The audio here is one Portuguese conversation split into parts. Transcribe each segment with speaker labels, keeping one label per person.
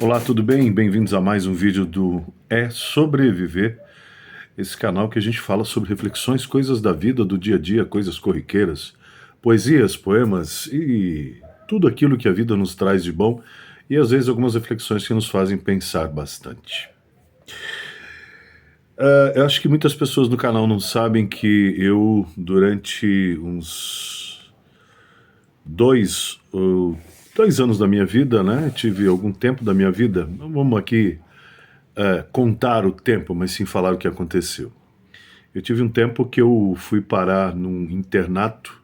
Speaker 1: Olá, tudo bem? Bem-vindos a mais um vídeo do É Sobreviver, esse canal que a gente fala sobre reflexões, coisas da vida, do dia a dia, coisas corriqueiras, poesias, poemas e tudo aquilo que a vida nos traz de bom e às vezes algumas reflexões que nos fazem pensar bastante. Eu acho que muitas pessoas no canal não sabem que eu, durante uns dois anos da minha vida, né, tive algum tempo da minha vida, não vamos aqui contar o tempo, mas sim falar o que aconteceu. Eu tive um tempo que eu fui parar num internato,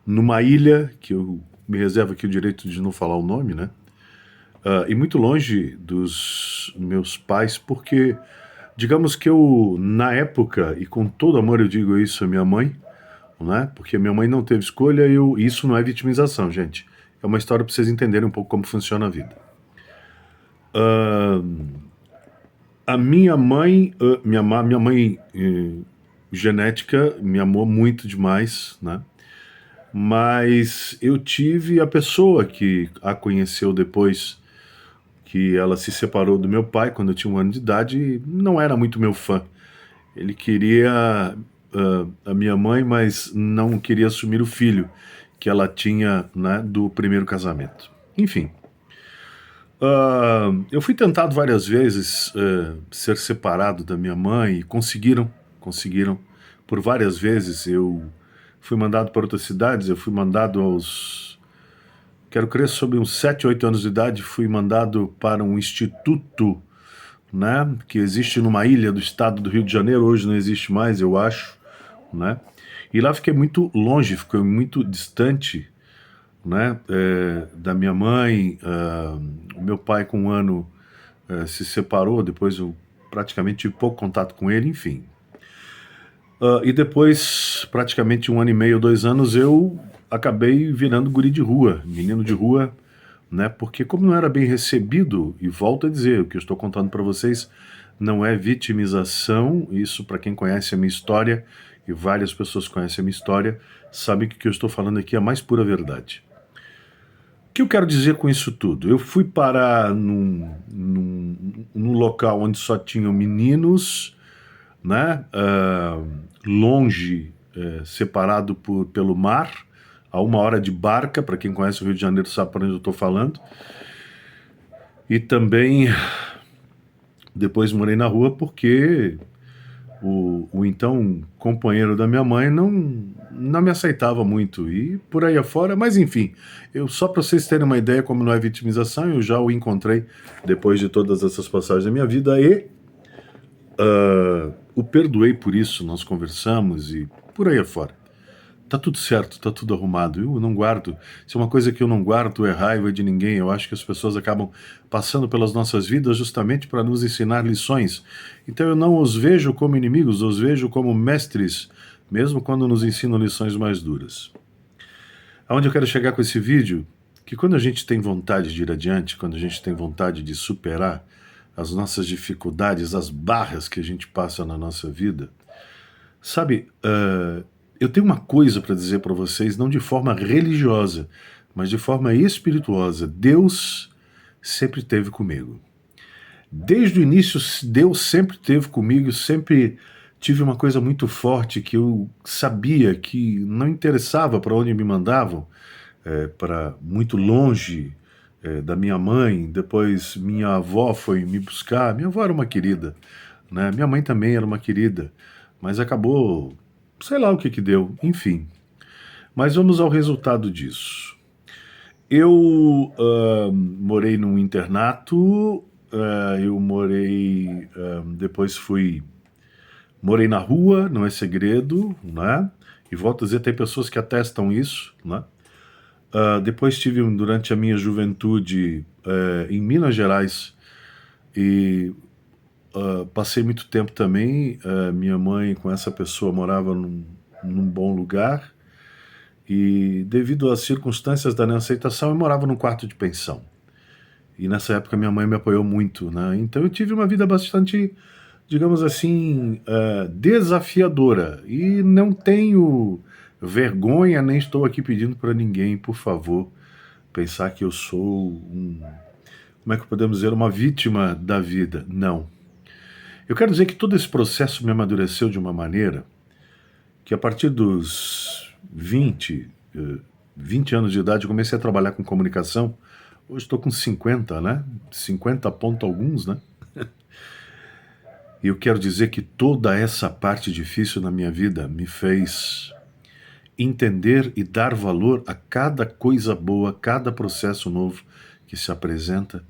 Speaker 1: numa ilha, que eu me reservo aqui o direito de não falar o nome, né? E muito longe dos meus pais, porque, digamos que eu, na época, e com todo amor eu digo isso à minha mãe, né? Porque minha mãe não teve escolha, isso não é vitimização, gente. É uma história para vocês entenderem um pouco como funciona a vida. A minha mãe, minha mãe genética me amou muito demais, né? Mas eu tive a pessoa que a conheceu depois que ela se separou do meu pai quando eu tinha 1 ano de idade e não era muito meu fã. Ele queria a minha mãe, mas não queria assumir o filho que ela tinha, né, do primeiro casamento. Enfim, eu fui tentado várias vezes ser separado da minha mãe e conseguiram. Por várias vezes eu fui mandado para outras cidades, eu fui mandado aos, quero crer, sobre uns 7, 8 anos de idade, fui mandado para um instituto, né, que existe numa ilha do estado do Rio de Janeiro, hoje não existe mais, eu acho, né, e lá fiquei muito longe, fiquei muito distante, né, da minha mãe. O meu pai com 1 ano se separou, depois eu praticamente tive pouco contato com ele, enfim. E depois, praticamente 1 ano e meio, 2 anos, eu acabei virando guri de rua, menino de rua, né, porque como não era bem recebido, e volto a dizer, o que eu estou contando para vocês não é vitimização, isso para quem conhece a minha história, e várias pessoas conhecem a minha história, sabem que o que eu estou falando aqui é a mais pura verdade. O que eu quero dizer com isso tudo? Eu fui parar num local onde só tinham meninos, né? Longe, separado pelo mar, a 1 hora de barca, para quem conhece o Rio de Janeiro sabe para onde eu estou falando. E também depois morei na rua porque o então companheiro da minha mãe não me aceitava muito e por aí afora, mas enfim, só para vocês terem uma ideia como não é vitimização, eu já o encontrei depois de todas essas passagens da minha vida e o perdoei por isso, nós conversamos e por aí afora. Tá tudo certo, tá tudo arrumado. Eu não guardo. Se é uma coisa que eu não guardo é raiva de ninguém. Eu acho que as pessoas acabam passando pelas nossas vidas justamente para nos ensinar lições. Então eu não os vejo como inimigos, os vejo como mestres, mesmo quando nos ensinam lições mais duras. Aonde eu quero chegar com esse vídeo? Que quando a gente tem vontade de ir adiante, quando a gente tem vontade de superar as nossas dificuldades, as barras que a gente passa na nossa vida, sabe, eu tenho uma coisa para dizer para vocês, não de forma religiosa, mas de forma espirituosa. Deus sempre esteve comigo. Desde o início, Deus sempre esteve comigo, sempre tive uma coisa muito forte que eu sabia que não interessava para onde me mandavam, para muito longe da minha mãe. Depois minha avó foi me buscar. Minha avó era uma querida, né? Minha mãe também era uma querida, mas acabou, sei lá o que deu, enfim. Mas vamos ao resultado disso. Eu morei num internato, eu morei, depois morei na rua, não é segredo, né? E volto a dizer, tem pessoas que atestam isso, né? Depois estive durante a minha juventude em Minas Gerais e passei muito tempo também. Minha mãe com essa pessoa morava num bom lugar e devido às circunstâncias da minha aceitação eu morava num quarto de pensão. E nessa época minha mãe me apoiou muito, né? Então eu tive uma vida bastante, digamos assim, desafiadora. E não tenho vergonha, nem estou aqui pedindo para ninguém, por favor, pensar que eu sou como é que podemos dizer, uma vítima da vida. Não. Eu quero dizer que todo esse processo me amadureceu de uma maneira que a partir dos 20 anos de idade eu comecei a trabalhar com comunicação. Hoje estou com 50, né? 50 ponto alguns, né? E eu quero dizer que toda essa parte difícil na minha vida me fez entender e dar valor a cada coisa boa, cada processo novo que se apresenta,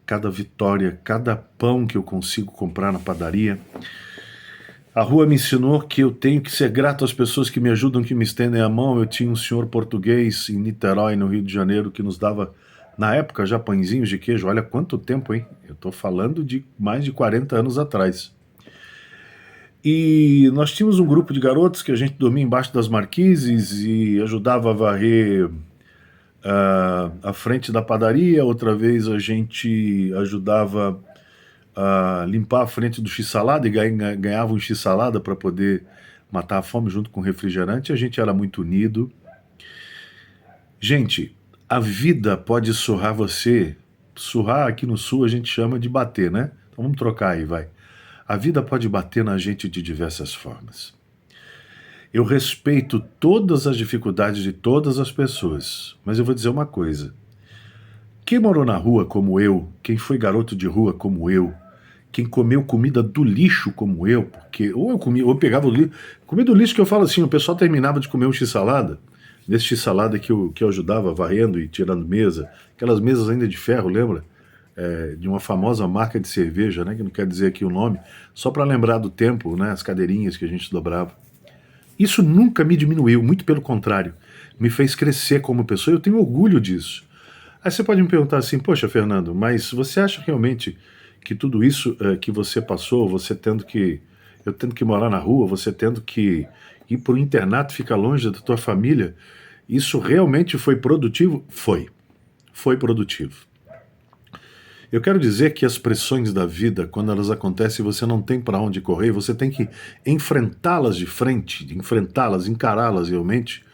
Speaker 1: cada vitória, cada pão que eu consigo comprar na padaria. A rua me ensinou que eu tenho que ser grato às pessoas que me ajudam, que me estendem a mão. Eu tinha um senhor português em Niterói, no Rio de Janeiro, que nos dava, na época, já pãezinhos de queijo. Olha quanto tempo, hein? Eu estou falando de mais de 40 anos atrás. E nós tínhamos um grupo de garotos que a gente dormia embaixo das marquises e ajudava a varrer a frente da padaria. Outra vez a gente ajudava a limpar a frente do x-salada e ganhava um x-salada para poder matar a fome junto com refrigerante. A gente era muito unido. Gente, a vida pode surrar você. Surrar aqui no sul a gente chama de bater, né? Então vamos trocar aí, vai. A vida pode bater na gente de diversas formas. Eu respeito todas as dificuldades de todas as pessoas, mas eu vou dizer uma coisa. Quem morou na rua como eu, quem foi garoto de rua como eu, quem comeu comida do lixo como eu, porque ou eu comia, ou eu pegava o lixo, comida do lixo que eu falo assim, o pessoal terminava de comer um x-salada, nesse x-salada que eu ajudava varrendo e tirando mesa, aquelas mesas ainda de ferro, lembra? De uma famosa marca de cerveja, né, que não quer dizer aqui o nome, só para lembrar do tempo, né, as cadeirinhas que a gente dobrava. Isso nunca me diminuiu, muito pelo contrário, me fez crescer como pessoa, eu tenho orgulho disso. Aí você pode me perguntar assim, poxa, Fernando, mas você acha realmente que tudo isso que você passou, eu tendo que morar na rua, você tendo que ir para o internato, ficar longe da tua família, isso realmente foi produtivo? Foi produtivo. Eu quero dizer que as pressões da vida, quando elas acontecem, você não tem para onde correr, você tem que enfrentá-las de frente, enfrentá-las, encará-las realmente.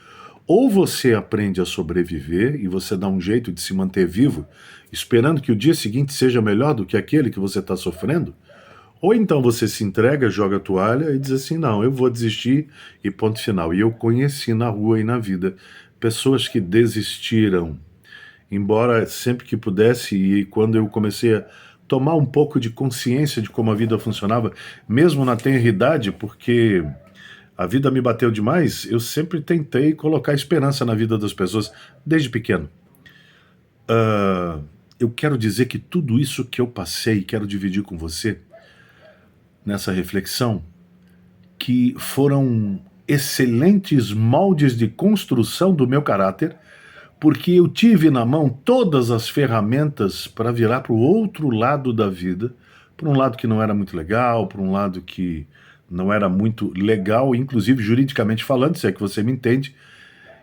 Speaker 1: Ou você aprende a sobreviver e você dá um jeito de se manter vivo, esperando que o dia seguinte seja melhor do que aquele que você está sofrendo, ou então você se entrega, joga a toalha e diz assim, não, eu vou desistir e ponto final. E eu conheci na rua e na vida pessoas que desistiram, embora sempre que pudesse, e quando eu comecei a tomar um pouco de consciência de como a vida funcionava, mesmo na tenridade, porque a vida me bateu demais, eu sempre tentei colocar esperança na vida das pessoas, desde pequeno. Eu quero dizer que tudo isso que eu passei, quero dividir com você, nessa reflexão, que foram excelentes moldes de construção do meu caráter, porque eu tive na mão todas as ferramentas para virar para o outro lado da vida, para um lado que não era muito legal, para um lado que não era muito legal, inclusive juridicamente falando, se é que você me entende.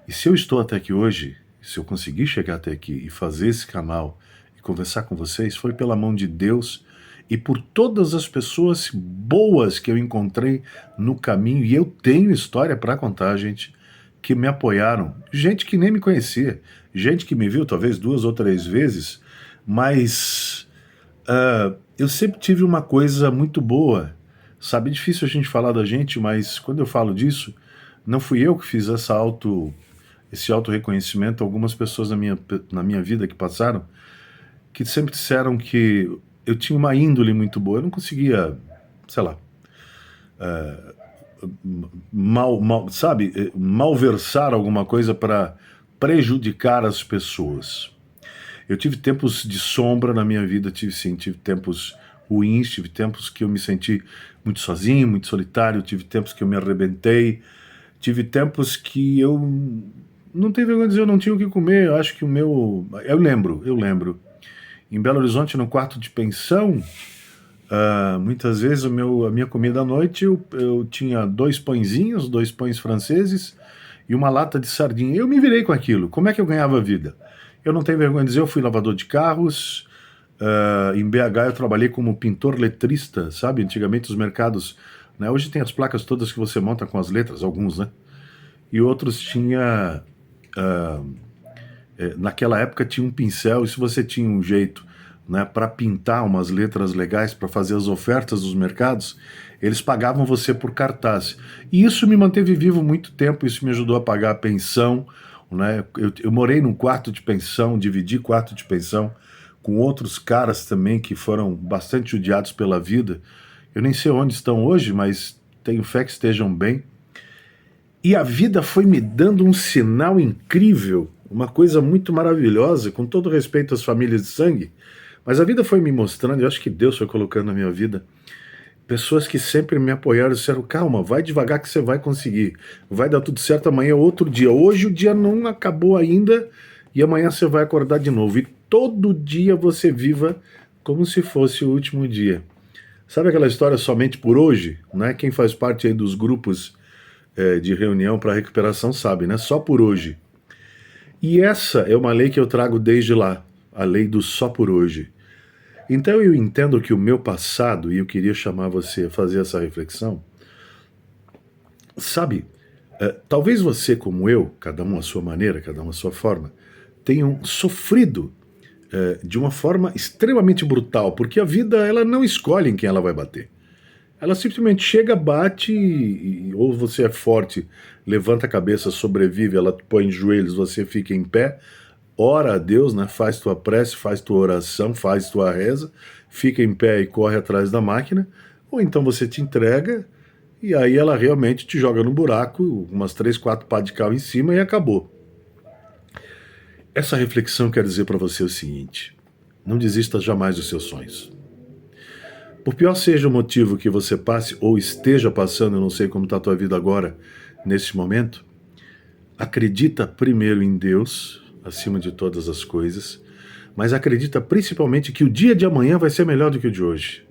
Speaker 1: E se eu estou até aqui hoje, se eu consegui chegar até aqui e fazer esse canal e conversar com vocês, foi pela mão de Deus e por todas as pessoas boas que eu encontrei no caminho, e eu tenho história para contar, gente, que me apoiaram, gente que nem me conhecia, gente que me viu talvez 2 ou 3 vezes, mas eu sempre tive uma coisa muito boa, sabe, é difícil a gente falar da gente, mas quando eu falo disso, não fui eu que fiz esse auto-reconhecimento. Algumas pessoas na minha vida que passaram, que sempre disseram que eu tinha uma índole muito boa, eu não conseguia, sei lá, malversar alguma coisa para prejudicar as pessoas. Eu tive tempos de sombra na minha vida, tive tempos ruins, tive tempos que eu me senti muito sozinho, muito solitário, tive tempos que eu me arrebentei, tive tempos que eu não tenho vergonha de dizer, eu não tinha o que comer. Eu acho que eu lembro, em Belo Horizonte, no quarto de pensão, muitas vezes a minha comida à noite, eu tinha 2 pãezinhos, 2 pães franceses e uma lata de sardinha. Eu me virei com aquilo. Como é que eu ganhava vida? Eu não tenho vergonha de dizer, eu fui lavador de carros, em BH eu trabalhei como pintor letrista, sabe? Antigamente os mercados, né? Hoje tem as placas todas que você monta com as letras, alguns, né? E outros tinha... naquela época tinha um pincel, e se você tinha um jeito né, para pintar umas letras legais, para fazer as ofertas dos mercados, eles pagavam você por cartaz. E isso me manteve vivo muito tempo, isso me ajudou a pagar a pensão, né? Eu morei num quarto de pensão, dividi quarto de pensão com outros caras também que foram bastante judiados pela vida. Eu nem sei onde estão hoje, mas tenho fé que estejam bem. E a vida foi me dando um sinal incrível, uma coisa muito maravilhosa, com todo respeito às famílias de sangue, mas a vida foi me mostrando, eu acho que Deus foi colocando na minha vida, pessoas que sempre me apoiaram e disseram, calma, vai devagar que você vai conseguir, vai dar tudo certo, amanhã é outro dia, hoje o dia não acabou ainda e amanhã você vai acordar de novo, e todo dia você viva como se fosse o último dia. Sabe aquela história somente por hoje? Né? Quem faz parte aí dos grupos de reunião para recuperação sabe, né? Só por hoje. E essa é uma lei que eu trago desde lá, a lei do só por hoje. Então eu entendo que o meu passado, e eu queria chamar você a fazer essa reflexão, sabe, talvez você como eu, cada um à sua maneira, cada um à sua forma, tenham sofrido de uma forma extremamente brutal, porque a vida ela não escolhe em quem ela vai bater. Ela simplesmente chega, bate, ou você é forte, levanta a cabeça, sobrevive, ela te põe em joelhos, você fica em pé, ora a Deus, né? Faz tua prece, faz tua oração, faz tua reza, fica em pé e corre atrás da máquina, ou então você te entrega e aí ela realmente te joga no buraco, umas 3, 4 pá de cal em cima e acabou. Essa reflexão quer dizer para você o seguinte: não desista jamais dos seus sonhos. Por pior seja o motivo que você passe ou esteja passando, eu não sei como está a tua vida agora, nesse momento, acredita primeiro em Deus, acima de todas as coisas, mas acredita principalmente que o dia de amanhã vai ser melhor do que o de hoje.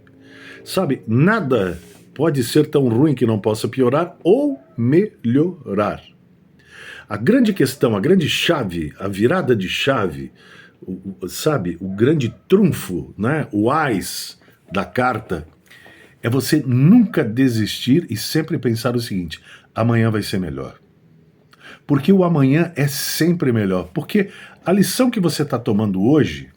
Speaker 1: Sabe, nada pode ser tão ruim que não possa piorar ou melhorar. A grande questão, a grande chave, a virada de chave, sabe, o grande trunfo, né, o ás da carta, é você nunca desistir e sempre pensar o seguinte: amanhã vai ser melhor. Porque o amanhã é sempre melhor. Porque a lição que você está tomando hoje,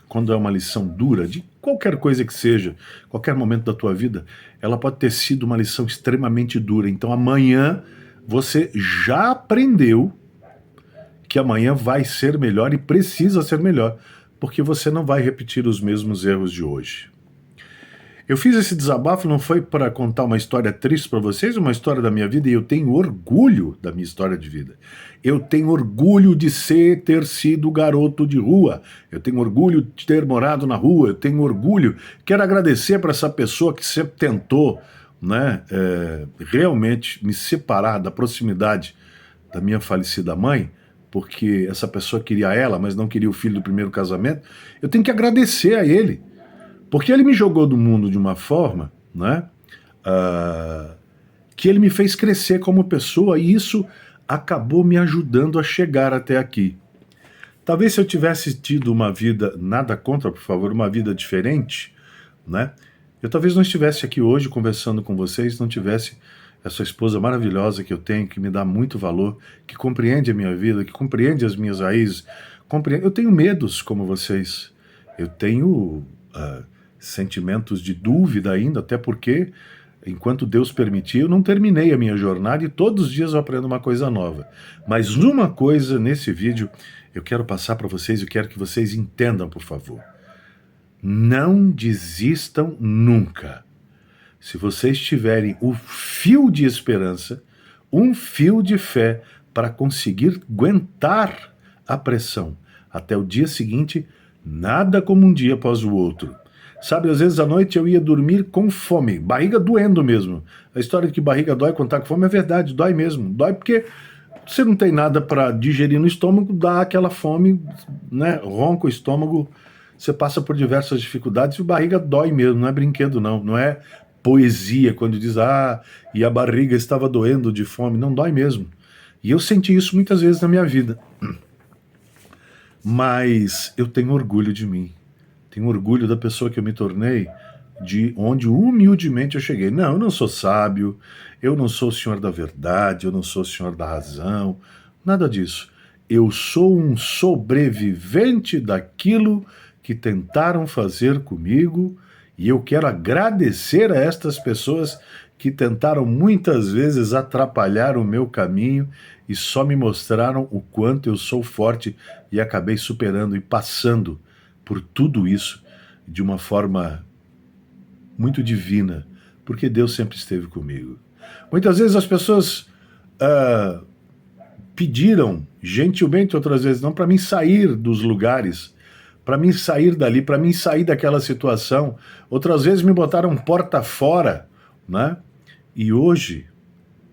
Speaker 1: quando é uma lição dura, de qualquer coisa que seja, qualquer momento da tua vida, ela pode ter sido uma lição extremamente dura. Então amanhã você já aprendeu que amanhã vai ser melhor e precisa ser melhor, porque você não vai repetir os mesmos erros de hoje. Eu fiz esse desabafo não foi para contar uma história triste para vocês, uma história da minha vida, e eu tenho orgulho da minha história de vida. Eu tenho orgulho de ter sido garoto de rua. Eu tenho orgulho de ter morado na rua. Eu tenho orgulho. Quero agradecer para essa pessoa que sempre tentou, né, realmente me separar da proximidade da minha falecida mãe, porque essa pessoa queria ela, mas não queria o filho do primeiro casamento. Eu tenho que agradecer a ele, porque ele me jogou do mundo de uma forma, né, que ele me fez crescer como pessoa, e isso acabou me ajudando a chegar até aqui. Talvez se eu tivesse tido uma vida, nada contra, por favor, uma vida diferente, né, eu talvez não estivesse aqui hoje conversando com vocês, não tivesse essa esposa maravilhosa que eu tenho, que me dá muito valor, que compreende a minha vida, que compreende as minhas raízes. Eu tenho medos como vocês, eu tenho sentimentos de dúvida ainda, até porque, enquanto Deus permitir, eu não terminei a minha jornada e todos os dias eu aprendo uma coisa nova. Mas uma coisa nesse vídeo eu quero passar para vocês, eu quero que vocês entendam, por favor. Não desistam nunca. Se vocês tiverem o fio de esperança, um fio de fé para conseguir aguentar a pressão até o dia seguinte, nada como um dia após o outro. Sabe, às vezes à noite eu ia dormir com fome, barriga doendo mesmo. A história de que barriga dói quando tá com fome é verdade, dói mesmo. Dói porque você não tem nada para digerir no estômago, dá aquela fome, né? Ronca o estômago, você passa por diversas dificuldades e a barriga dói mesmo, não é brinquedo não, não é poesia quando diz, e a barriga estava doendo de fome, não, dói mesmo. E eu senti isso muitas vezes na minha vida. Mas eu tenho orgulho de mim. Tenho orgulho da pessoa que eu me tornei, de onde humildemente eu cheguei. Não, eu não sou sábio, eu não sou o senhor da verdade, eu não sou o senhor da razão, nada disso. Eu sou um sobrevivente daquilo que tentaram fazer comigo, e eu quero agradecer a estas pessoas que tentaram muitas vezes atrapalhar o meu caminho e só me mostraram o quanto eu sou forte, e acabei superando e passando por tudo isso de uma forma muito divina, porque Deus sempre esteve comigo. Muitas vezes as pessoas pediram, gentilmente, outras vezes não, para mim sair dos lugares, para mim sair dali, para mim sair daquela situação. Outras vezes me botaram porta fora, né? E hoje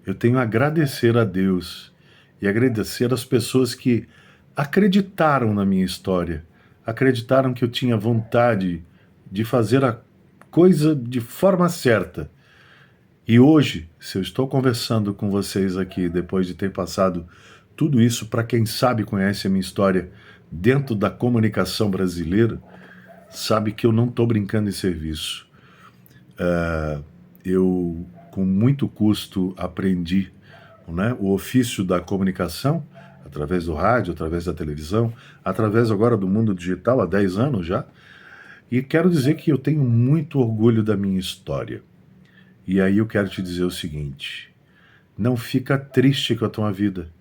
Speaker 1: eu tenho a agradecer a Deus e agradecer às pessoas que acreditaram na minha história, acreditaram que eu tinha vontade de fazer a coisa de forma certa. E hoje, se eu estou conversando com vocês aqui, depois de ter passado tudo isso, para quem sabe, conhece a minha história dentro da comunicação brasileira, sabe que eu não estou brincando em serviço. Eu, com muito custo, aprendi, né, o ofício da comunicação, através do rádio, através da televisão, através agora do mundo digital, há 10 anos já, e quero dizer que eu tenho muito orgulho da minha história. E aí eu quero te dizer o seguinte: não fica triste com a tua vida.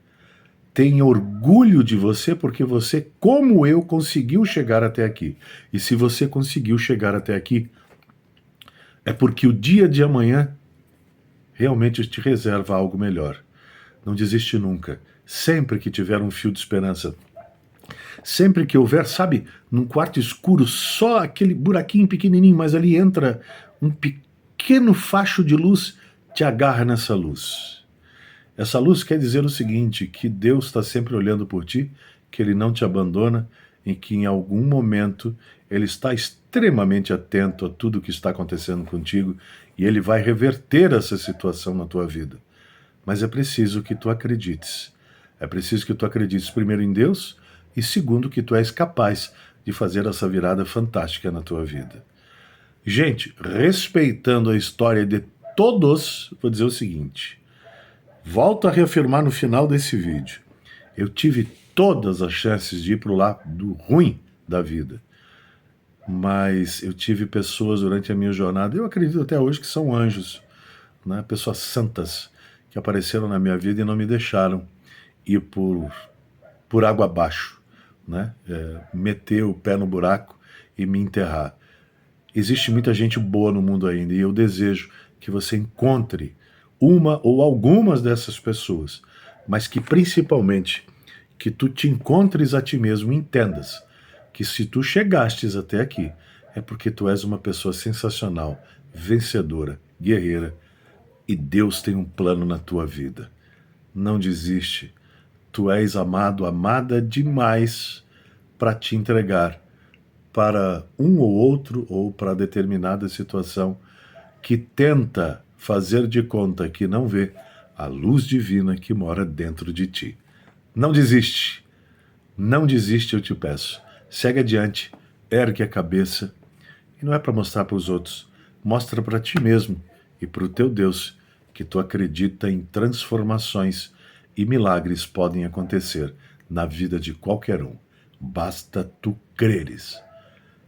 Speaker 1: Tenha orgulho de você, porque você, como eu, conseguiu chegar até aqui. E se você conseguiu chegar até aqui, é porque o dia de amanhã realmente te reserva algo melhor. Não desiste nunca. Sempre que tiver um fio de esperança, sempre que houver, sabe, num quarto escuro, só aquele buraquinho pequenininho, mas ali entra um pequeno facho de luz, te agarra nessa luz. Essa luz quer dizer o seguinte, que Deus está sempre olhando por ti, que Ele não te abandona, e que em algum momento Ele está extremamente atento a tudo que está acontecendo contigo, e Ele vai reverter essa situação na tua vida. Mas é preciso que tu acredites. É preciso que tu acredites primeiro em Deus, e segundo que tu és capaz de fazer essa virada fantástica na tua vida. Gente, respeitando a história de todos, vou dizer o seguinte: volto a reafirmar no final desse vídeo. Eu tive todas as chances de ir para o lado ruim da vida. Mas eu tive pessoas durante a minha jornada, eu acredito até hoje que são anjos, né? Pessoas santas que apareceram na minha vida e não me deixaram ir por água abaixo, né? Meter o pé no buraco e me enterrar. Existe muita gente boa no mundo ainda, e eu desejo que você encontre uma ou algumas dessas pessoas, mas que principalmente que tu te encontres a ti mesmo e entendas que se tu chegastes até aqui, é porque tu és uma pessoa sensacional, vencedora, guerreira, e Deus tem um plano na tua vida. Não desiste. Tu és amado, amada demais para te entregar para um ou outro ou para determinada situação que tenta fazer de conta que não vê a luz divina que mora dentro de ti. Não desiste. Não desiste, eu te peço. Segue adiante, ergue a cabeça. E não é para mostrar para os outros. Mostra para ti mesmo e para o teu Deus que tu acredita em transformações e milagres podem acontecer na vida de qualquer um. Basta tu creres.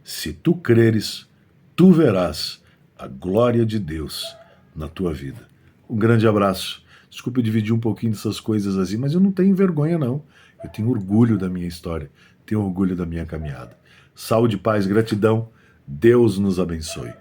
Speaker 1: Se tu creres, tu verás a glória de Deus na tua vida. Um grande abraço. Desculpe eu dividir um pouquinho dessas coisas assim, mas eu não tenho vergonha não. Eu tenho orgulho da minha história, tenho orgulho da minha caminhada. Saúde, paz, gratidão. Deus nos abençoe.